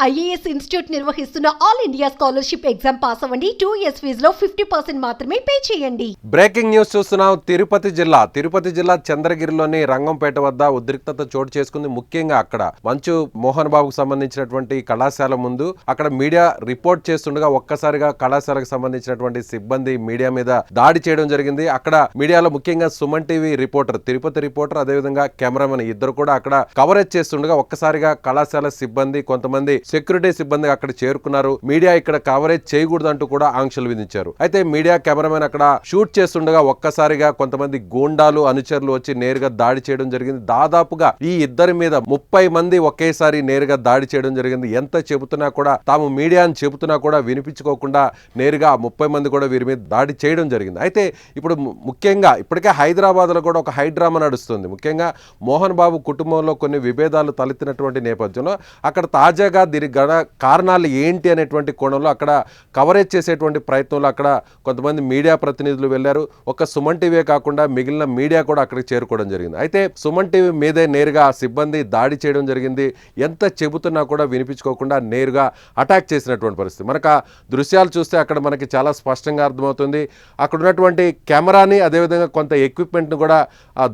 IAS institute నిర్వహిస్తున్న all India scholarship exam pass అవ్వండి. 2 years ఫీజులో 50% మాత్రమే పే చేయండి. బ్రేకింగ్ న్యూస్ చూస్తున్నాం. తిరుపతి జిల్లా చంద్రగిరిలోని రంగంపేట వద్ద ఉద్రిక్తత చోటు చేసుకుంది. ముఖ్యంగా అక్కడ మంచు మోహన్ బాబుకు సంబంధించినటువంటి కళాశాల ముందు అక్కడ మీడియా రిపోర్ట్ చేస్తుండగా ఒక్కసారిగా కళాశాలకు సంబంధించినటువంటి సిబ్బంది మీడియా మీద దాడి చేయడం జరిగింది. అక్కడ మీడియాలో ముఖ్యంగా Suman TV reporter, Tirupati reporter, అదేవిధంగా కెమెరామెన్ ఇద్దరు కూడా అక్కడ కవరేజ్ చేస్తుండగా ఒక్కసారిగా కళాశాల సిబ్బంది, కొంతమంది సెక్యూరిటీ సిబ్బంది అక్కడ చేరుకున్నారు. మీడియా ఇక్కడ కవరేజ్ చేయకూడదంటూ కూడా ఆంక్షలు విధించారు. అయితే మీడియా కెమెరామెన్ అక్కడ షూట్ చేస్తుండగా ఒక్కసారిగా కొంతమంది గూండాలు, అనుచరులు వచ్చి నేరుగా దాడి చేయడం జరిగింది. దాదాపుగా ఈ ఇద్దరి మీద 30 మంది ఒకేసారి నేరుగా దాడి చేయడం జరిగింది. ఎంత చెబుతున్నా కూడా, తాము మీడియా అని చెబుతున్నా కూడా వినిపించుకోకుండా నేరుగా 30 మంది కూడా వీరి మీద దాడి చేయడం జరిగింది. అయితే ఇప్పుడు ముఖ్యంగా ఇప్పటికే హైదరాబాద్ లో కూడా ఒక హైడ్రామా నడుస్తుంది. ముఖ్యంగా మోహన్ బాబు కుటుంబంలో కొన్ని విభేదాలు తలెత్తినటువంటి నేపథ్యంలో అక్కడ తాజాగా దీని కారణాలు ఏంటి అనేటువంటి కోణంలో అక్కడ కవరేజ్ చేసేటువంటి ప్రయత్నంలో అక్కడ కొంతమంది మీడియా ప్రతినిధులు వెళ్లారు. ఒక సుమన్ టీవీ కాకుండా మిగిలిన మీడియా కూడా అక్కడికి చేరుకోవడం జరిగింది. అయితే సుమన్ టీవీ మీదే నేరుగా సిబ్బంది దాడి చేయడం జరిగింది. ఎంత చెబుతున్నా కూడా వినిపించుకోకుండా నేరుగా అటాక్ చేసినటువంటి పరిస్థితి. మనకు ఆ దృశ్యాలు చూస్తే అక్కడ మనకి చాలా స్పష్టంగా అర్థమవుతుంది. అక్కడ ఉన్నటువంటి కెమెరాని, అదేవిధంగా కొంత ఎక్విప్మెంట్ను కూడా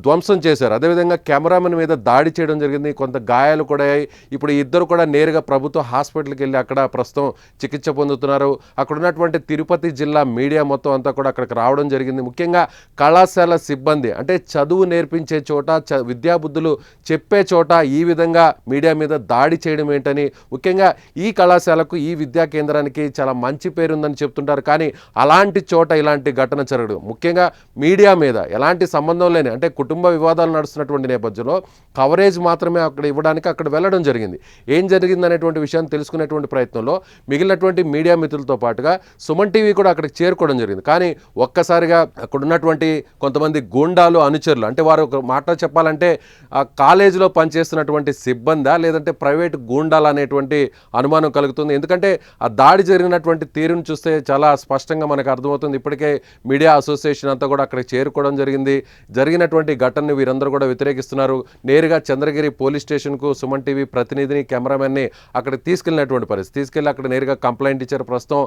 ధ్వంసం చేశారు. అదేవిధంగా కెమెరామెన్ మీద దాడి చేయడం జరిగింది. కొంత గాయాలు కూడా అయ్యాయి. ఇప్పుడు ఇద్దరు కూడా నేరుగా ప్రభుత్వ హాస్పిటల్కి వెళ్ళి అక్కడ ప్రస్తుతం చికిత్స పొందుతున్నారు. అక్కడ ఉన్నటువంటి తిరుపతి జిల్లా మీడియా మొత్తం అంతా కూడా అక్కడికి రావడం జరిగింది. ముఖ్యంగా కళాశాల సిబ్బంది, అంటే చదువు నేర్పించే చోట, విద్యాబుద్ధులు చెప్పే చోట ఈ విధంగా మీడియా మీద దాడి చేయడం ఏంటని, ముఖ్యంగా ఈ కళాశాలకు, ఈ విద్యా కేంద్రానికి చాలా మంచి పేరుందని చెప్తుంటారు. కానీ అలాంటి చోట ఇలాంటి ఘటన జరగడం, ముఖ్యంగా మీడియా మీద ఎలాంటి సంబంధం లేని, అంటే కుటుంబ వివాదాలు నడుస్తున్నటువంటి నేపథ్యంలో కవరేజ్ మాత్రమే అక్కడ ఇవ్వడానికి అక్కడ వెళ్ళడం జరిగింది. ఏం జరిగింది అనేటువంటి విషయాన్ని తెలుసుకునేటువంటి ప్రయత్నంలో మిగిలినటువంటి మీడియా మిత్రులతో పాటుగా సుమన్ టీవీ కూడా అక్కడికి చేరుకోవడం జరిగింది. కానీ ఒక్కసారిగా అక్కడ ఉన్నటువంటి కొంతమంది గూండాలు, అనుచరులు, అంటే వారు ఒక మాట చెప్పాలంటే ఆ కాలేజీలో పనిచేస్తున్నటువంటి సిబ్బందా లేదంటే ప్రైవేట్ గూండాలు అనేటువంటి అనుమానం కలుగుతుంది. ఎందుకంటే ఆ దాడి జరిగినటువంటి తీరును చూస్తే చాలా స్పష్టంగా మనకు అర్థమవుతుంది. ఇప్పటికే మీడియా అసోసియేషన్ అంతా కూడా అక్కడికి చేరుకోవడం జరిగింది. జరిగినటువంటి ఘటనని వీరందరూ కూడా వ్యతిరేకిస్తున్నారు. నేరుగా చంద్రగిరి పోలీస్ స్టేషన్కు సుమన్ టీవీ ప్రతినిధిని, కెమెరామెన్ని అక్కడికి తీసుకెళ్ళినటువంటి పరిస్థితి. తీసుకెళ్ళి అక్కడ నేరుగా కంప్లైంట్ ఇచ్చారు. ప్రస్తుతం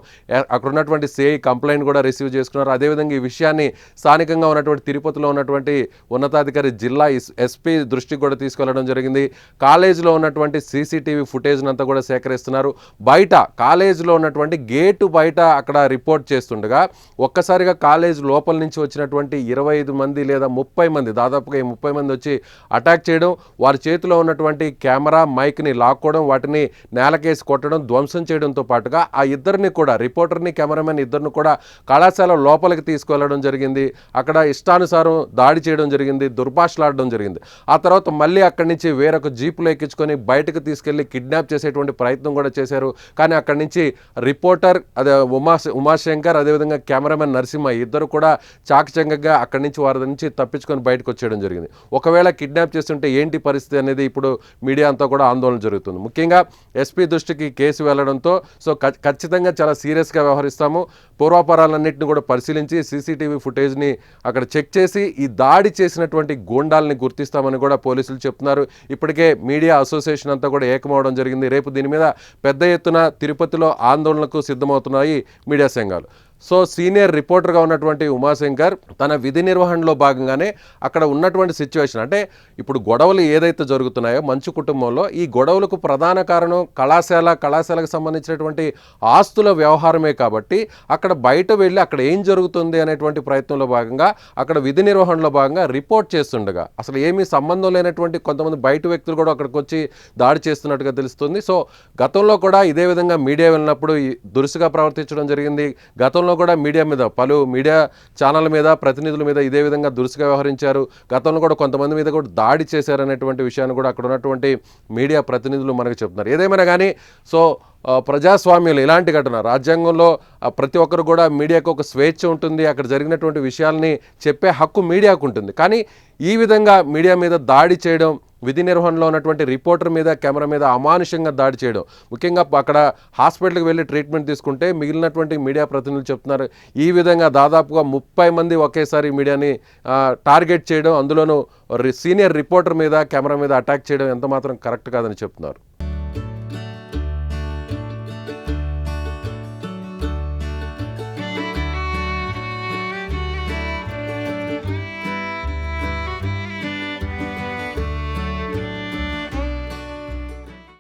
అక్కడ ఉన్నటువంటి సిఐ కంప్లైంట్ కూడా రిసీవ్ చేసుకున్నారు. అదేవిధంగా ఈ విషయాన్ని స్థానికంగా ఉన్నటువంటి తిరుపతిలో ఉన్నటువంటి ఉన్నతాధికారి, జిల్లా ఎస్పీ దృష్టికి కూడా తీసుకెళ్లడం జరిగింది. కాలేజీలో ఉన్నటువంటి సీసీటీవీ ఫుటేజ్ అంతా కూడా సేకరిస్తున్నారు. బయట కాలేజీలో ఉన్నటువంటి గేటు బయట అక్కడ రిపోర్ట్ చేస్తుండగా ఒక్కసారిగా కాలేజ్ లోపల నుంచి వచ్చినటువంటి 25 మంది లేదా 30 మంది, దాదాపుగా 30 మంది వచ్చి అటాక్ చేయడం, వారి చేతిలో ఉన్నటువంటి కెమెరా, మైక్ని లాక్కోవడం, వాటిని నేలకేసి కొట్టడం, ధ్వంసం చేయడంతో పాటుగా ఆ ఇద్దరిని కూడా, రిపోర్టర్ని, కెమెరామెన్ ఇద్దరిని కూడా కళాశాల లోపలికి తీసుకువెళ్ళడం జరిగింది. అక్కడ ఇష్టానుసారం దాడి చేయడం జరిగింది, దుర్భాషలాడడం జరిగింది. ఆ తర్వాత మళ్ళీ అక్కడి నుంచి వేరొక జీపులో ఎక్కించుకొని బయటకు తీసుకెళ్లి కిడ్నాప్ చేసేటువంటి ప్రయత్నం కూడా చేశారు. కానీ అక్కడి నుంచి రిపోర్టర్, అదే ఉమాశంకర్, అదేవిధంగా కెమెరామెన్ నరసింహ ఇద్దరు కూడా చాకచక్యంగా అక్కడి నుంచి వారి నుంచి తప్పించుకొని బయటకు వచ్చేయడం జరిగింది. ఒకవేళ కిడ్నాప్ చేస్తుంటే ఏంటి పరిస్థితి అనేది ఇప్పుడు మీడియా అంతా కూడా ఆందోళన జరుగుతుంది. ముఖ్యంగా ఎస్పీ దృష్టికి కేసు వెళ్లడంతో ఖచ్చితంగా చాలా సీరియస్గా వ్యవహరిస్తాము, పూర్వాపరాలన్నింటినీ కూడా పరిశీలించి సీసీటీవీ ఫుటేజ్ని అక్కడ చెక్ చేసి ఈ దాడి చేసినటువంటి గూండాలని గుర్తిస్తామని కూడా పోలీసులు చెప్తున్నారు. ఇప్పటికే మీడియా అసోసియేషన్ అంతా కూడా ఏకమవడం జరిగింది. రేపు దీని మీద పెద్ద ఎత్తున తిరుపతిలో ఆందోళనకు సిద్ధమవుతున్నాయి మీడియా సంఘాలు. సో సీనియర్ రిపోర్టర్గా ఉన్నటువంటి ఉమాశంకర్ తన విధి నిర్వహణలో భాగంగానే అక్కడ ఉన్నటువంటి సిచ్యువేషన్, అంటే ఇప్పుడు గొడవలు ఏదైతే జరుగుతున్నాయో మంచు కుటుంబంలో, ఈ గొడవలకు ప్రధాన కారణం కళాశాలకు సంబంధించినటువంటి ఆస్తుల వ్యవహారమే. కాబట్టి అక్కడ బయట వెళ్ళి అక్కడ ఏం జరుగుతుంది అనేటువంటి ప్రయత్నంలో భాగంగా అక్కడ విధి నిర్వహణలో భాగంగా రిపోర్ట్ చేస్తుండగా అసలు ఏమీ సంబంధం లేనటువంటి కొంతమంది బయట వ్యక్తులు కూడా అక్కడికి వచ్చి దాడి చేస్తున్నట్టుగా తెలుస్తుంది. సో గతంలో కూడా ఇదే విధంగా మీడియా వెళ్ళినప్పుడు దురుసుగా ప్రవర్తించడం జరిగింది. గతంలో కూడా మీడియా మీద, పలు మీడియా ఛానల్ మీద, ప్రతినిధుల మీద ఇదే విధంగా దురుసుగా వ్యవహరించారు. గతంలో కూడా కొంతమంది మీద కూడా దాడి చేశారనేటువంటి విషయాన్ని కూడా అక్కడ ఉన్నటువంటి మీడియా ప్రతినిధులు మనకు చెప్తున్నారు. ఏదేమైనా కానీ సో ప్రజాస్వామ్యంలో ఇలాంటి ఘటన, రాజ్యాంగంలో ప్రతి ఒక్కరు కూడా మీడియాకు ఒక స్వేచ్ఛ ఉంటుంది, అక్కడ జరిగినటువంటి విషయాల్ని చెప్పే హక్కు మీడియాకు ఉంటుంది. కానీ ఈ విధంగా మీడియా మీద దాడి చేయడం, విధి నిర్వహణలో ఉన్నటువంటి రిపోర్టర్ మీద, కెమెరా మీద అమానుషంగా దాడి చేయడం, ముఖ్యంగా అక్కడ హాస్పిటల్కి వెళ్ళి ట్రీట్మెంట్ తీసుకుంటే మిగిలినటువంటి మీడియా ప్రతినిధులు చెప్తున్నారు ఈ విధంగా దాదాపుగా 30 మంది ఒకేసారి మీడియాని టార్గెట్ చేయడం, అందులోనూ సీనియర్ రిపోర్టర్ మీద, కెమెరా మీద అటాక్ చేయడం ఎంత మాత్రం కరెక్ట్ కాదని చెప్తున్నారు.